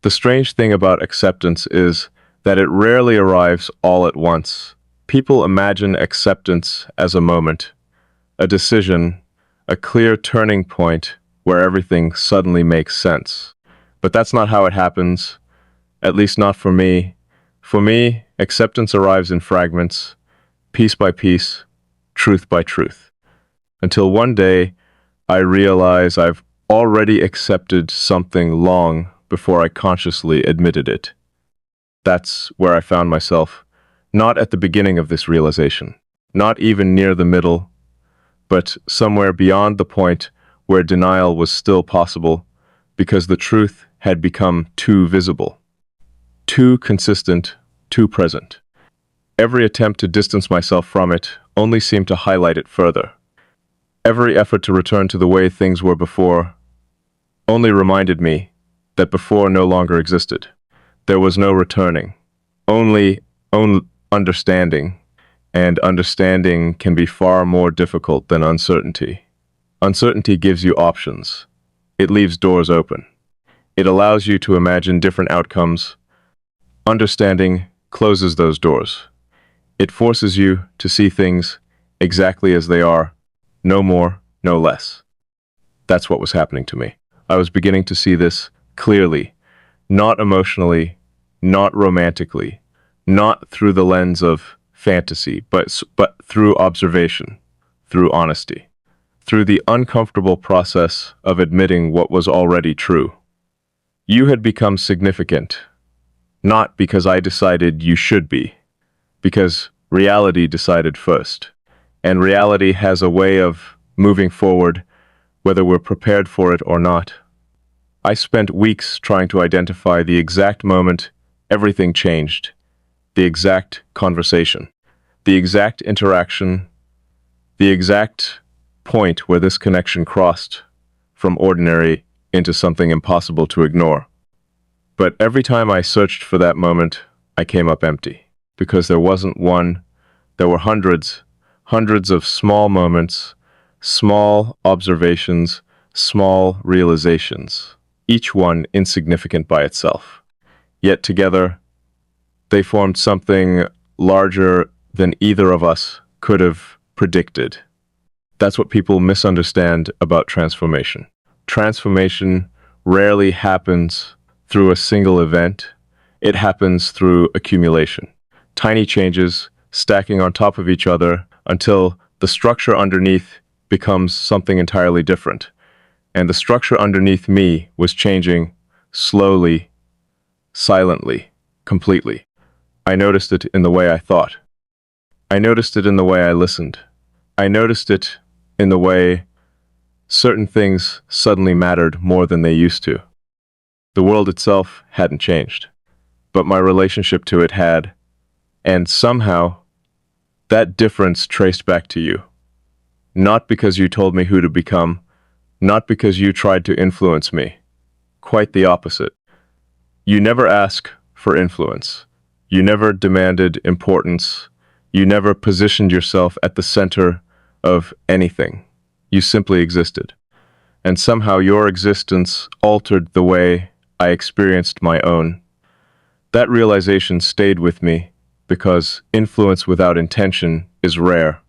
The strange thing about acceptance is that it rarely arrives all at once. People imagine acceptance as a moment, a decision, a clear turning point where everything suddenly makes sense. But that's not how it happens, at least not for me. For me, acceptance arrives in fragments, piece by piece, truth by truth, until one day I realize I've already accepted something long before I consciously admitted it. That's where I found myself, not at the beginning of this realization, not even near the middle, but somewhere beyond the point where denial was still possible, because the truth had become too visible, too consistent, too present. Every attempt to distance myself from it only seemed to highlight it further. Every effort to return to the way things were before only reminded me that before no longer existed. There was no returning, only understanding, and understanding can be far more difficult than uncertainty. Uncertainty gives you options. It leaves doors open. It allows you to imagine different outcomes. Understanding closes those doors. It forces you to see things exactly as they are, no more, no less. That's what was happening to me. I was beginning to see this clearly, not emotionally, not romantically, not through the lens of fantasy, but through observation, through honesty, through the uncomfortable process of admitting what was already true. You had become significant, not because I decided you should be, because reality decided first. And reality has a way of moving forward, whether we're prepared for it or not. I spent weeks trying to identify the exact moment everything changed, the exact conversation, the exact interaction, the exact point where this connection crossed from ordinary into something impossible to ignore. But every time I searched for that moment, I came up empty, because there wasn't one, there were hundreds of small moments, small observations, small realizations, each one insignificant by itself. Yet together, they formed something larger than either of us could have predicted. That's what people misunderstand about transformation. Transformation rarely happens through a single event. It happens through accumulation. Tiny changes stacking on top of each other until the structure underneath becomes something entirely different. And the structure underneath me was changing slowly, silently, completely. I noticed it in the way I thought. I noticed it in the way I listened. I noticed it in the way certain things suddenly mattered more than they used to. The world itself hadn't changed, but my relationship to it had, and somehow that difference traced back to you. Not because you told me who to become, not because you tried to influence me. Quite the opposite. You never asked for influence. You never demanded importance. You never positioned yourself at the center of anything. You simply existed. And somehow your existence altered the way I experienced my own. That realization stayed with me because influence without intention is rare.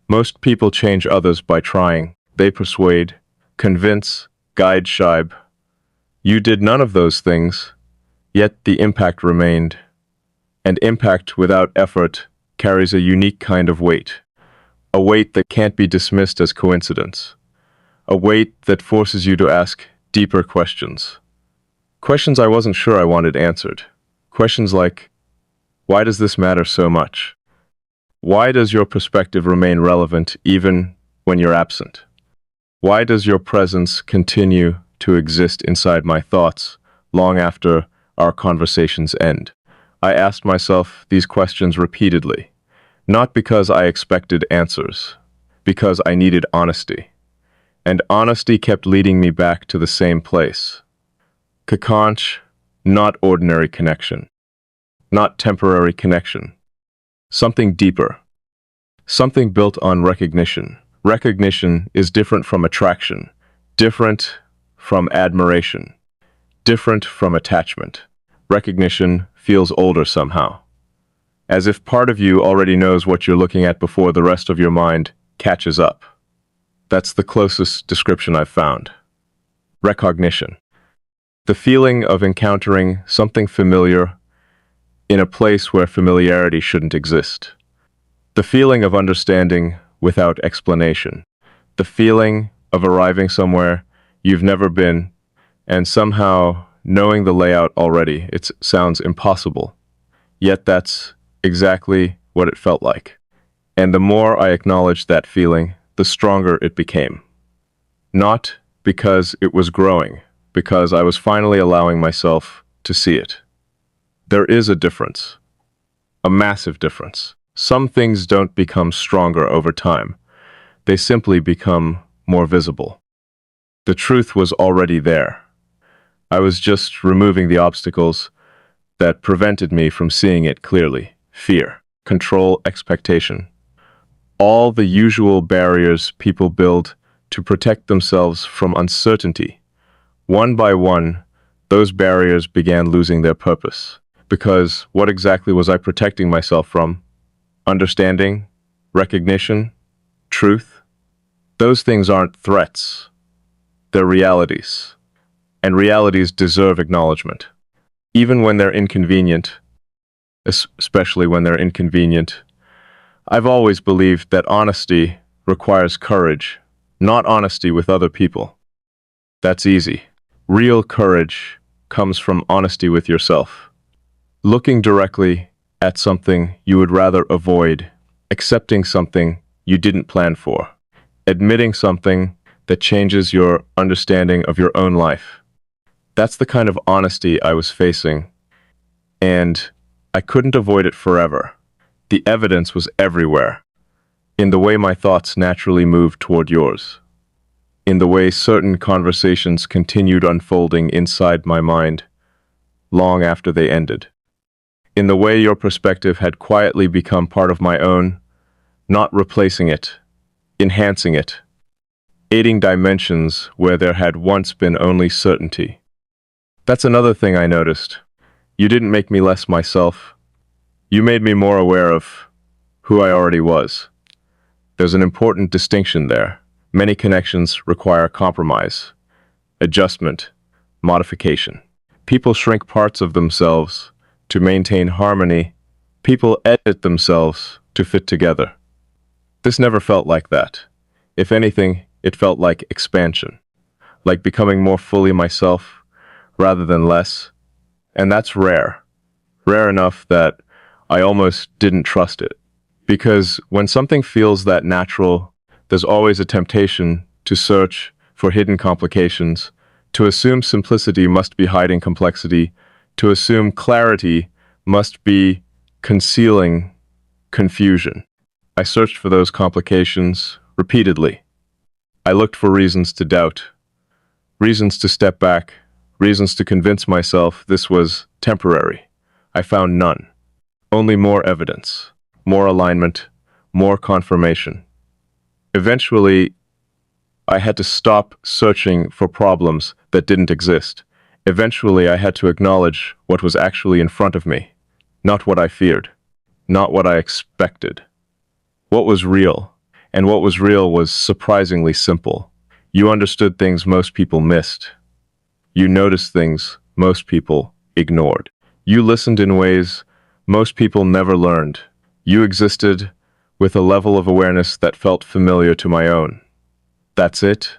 Most people change others by trying. They persuade, convince, guide, shibe. You did none of those things, yet the impact remained. And impact without effort carries a unique kind of weight. A weight that can't be dismissed as coincidence. A weight that forces you to ask deeper questions. Questions I wasn't sure I wanted answered. Questions like, why does this matter so much? Why does your perspective remain relevant even when you're absent? Why does your presence continue to exist inside my thoughts long after our conversations end? I asked myself these questions repeatedly, not because I expected answers, because I needed honesty. And honesty kept leading me back to the same place. Kakanch, not ordinary connection, not temporary connection. Something deeper. Something built on recognition. Recognition is different from attraction, different from admiration, different from attachment. Recognition feels older somehow, as if part of you already knows what you're looking at before the rest of your mind catches up. That's the closest description I've found. Recognition. The feeling of encountering something familiar in a place where familiarity shouldn't exist. The feeling of understanding without explanation. The feeling of arriving somewhere you've never been and somehow knowing the layout already. It sounds impossible. Yet that's exactly what it felt like. And the more I acknowledged that feeling, the stronger it became. Not because it was growing, because I was finally allowing myself to see it. There is a difference, a massive difference. Some things don't become stronger over time. They simply become more visible. The truth was already there. I was just removing the obstacles that prevented me from seeing it clearly. Fear, control, expectation. All the usual barriers people build to protect themselves from uncertainty. One by one, those barriers began losing their purpose. Because what exactly was I protecting myself from? Understanding? Recognition? Truth? Those things aren't threats. They're realities. And realities deserve acknowledgement. Even when they're inconvenient, especially when they're inconvenient. I've always believed that honesty requires courage, not honesty with other people. That's easy. Real courage comes from honesty with yourself. Looking directly at something you would rather avoid, accepting something you didn't plan for, admitting something that changes your understanding of your own life. That's the kind of honesty I was facing, and I couldn't avoid it forever. The evidence was everywhere, in the way my thoughts naturally moved toward yours, in the way certain conversations continued unfolding inside my mind long after they ended, in the way your perspective had quietly become part of my own, not replacing it, enhancing it, aiding dimensions where there had once been only certainty. That's another thing I noticed. You didn't make me less myself. You made me more aware of who I already was. There's an important distinction there. Many connections require compromise, adjustment, modification. People shrink parts of themselves to maintain harmony. People edit themselves to fit together. This never felt like that. If anything, it felt like expansion, like becoming more fully myself rather than less. And that's rare. Rare enough that I almost didn't trust it. Because when something feels that natural, there's always a temptation to search for hidden complications, to assume simplicity must be hiding complexity, to assume clarity must be concealing confusion. I searched for those complications repeatedly. I looked for reasons to doubt, reasons to step back, reasons to convince myself this was temporary. I found none. Only more evidence, more alignment, more confirmation. Eventually, I had to stop searching for problems that didn't exist. Eventually, I had to acknowledge what was actually in front of me, not what I feared, not what I expected. What was real, and what was real was surprisingly simple. You understood things most people missed. You noticed things most people ignored. You listened in ways most people never learned. You existed with a level of awareness that felt familiar to my own. That's it.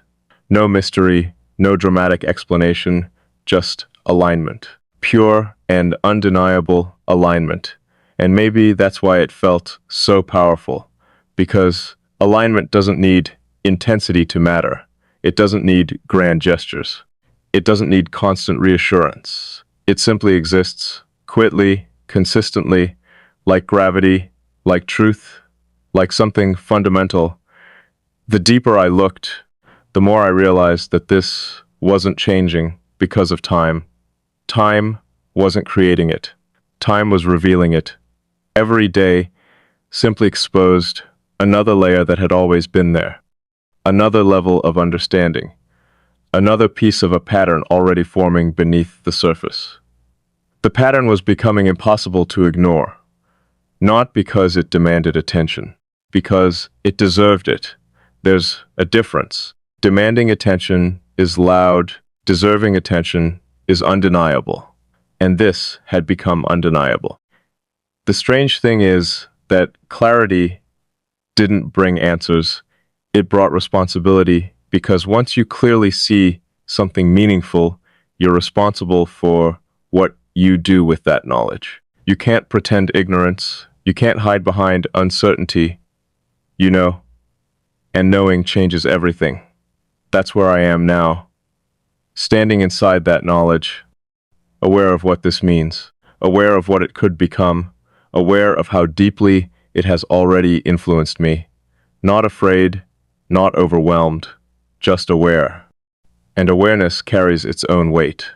No mystery, no dramatic explanation, just alignment. Pure and undeniable alignment. And maybe that's why it felt so powerful. Because alignment doesn't need intensity to matter. It doesn't need grand gestures. It doesn't need constant reassurance. It simply exists, quietly, consistently, like gravity, like truth, like something fundamental. The deeper I looked, the more I realized that this wasn't changing because of time. Time wasn't creating it. Time was revealing it. Every day simply exposed another layer that had always been there. Another level of understanding. another piece of a pattern already forming beneath the surface. The pattern was becoming impossible to ignore, not because it demanded attention, because it deserved it. There's a difference. Demanding attention is loud, deserving attention is undeniable, and this had become undeniable. The strange thing is that clarity didn't bring answers, it brought responsibility, because once you clearly see something meaningful, you're responsible for what you do with that knowledge. You can't pretend ignorance, you can't hide behind uncertainty, you know, and knowing changes everything. That's where I am now, standing inside that knowledge, aware of what this means, aware of what it could become, aware of how deeply it has already influenced me, not afraid, not overwhelmed, just aware. And awareness carries its own weight,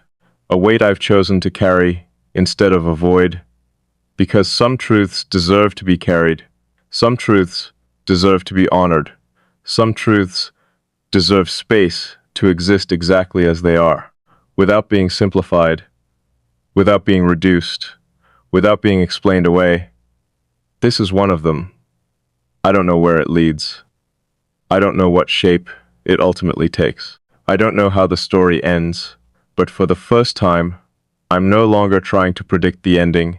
a weight I've chosen to carry instead of avoid, because some truths deserve to be carried, some truths deserve to be honored, some truths deserve space to exist exactly as they are, without being simplified, without being reduced, without being explained away. This is one of them. I don't know where it leads. I don't know what shape it ultimately takes. I don't know how the story ends, but for the first time, I'm no longer trying to predict the ending.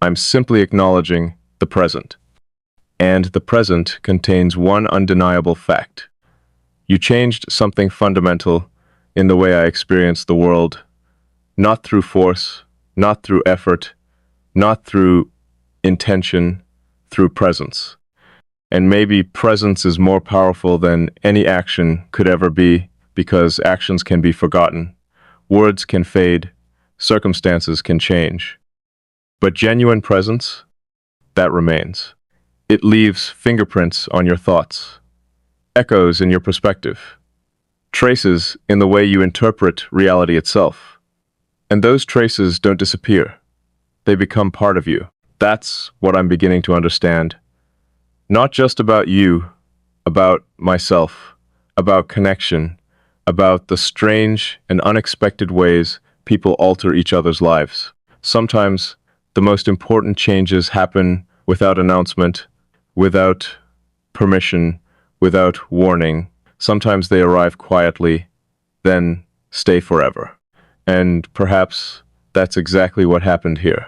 I'm simply acknowledging the present. And the present contains one undeniable fact. You changed something fundamental in the way I experience the world, not through force, not through effort, not through intention, through presence. And maybe presence is more powerful than any action could ever be, because actions can be forgotten, words can fade, circumstances can change. But genuine presence, that remains. It leaves fingerprints on your thoughts, echoes in your perspective, traces in the way you interpret reality itself. And those traces don't disappear. They become part of you. That's what I'm beginning to understand. Not just about you, about myself, about connection, about the strange and unexpected ways people alter each other's lives. Sometimes the most important changes happen without announcement, without permission, without warning. Sometimes they arrive quietly, then stay forever. And perhaps that's exactly what happened here.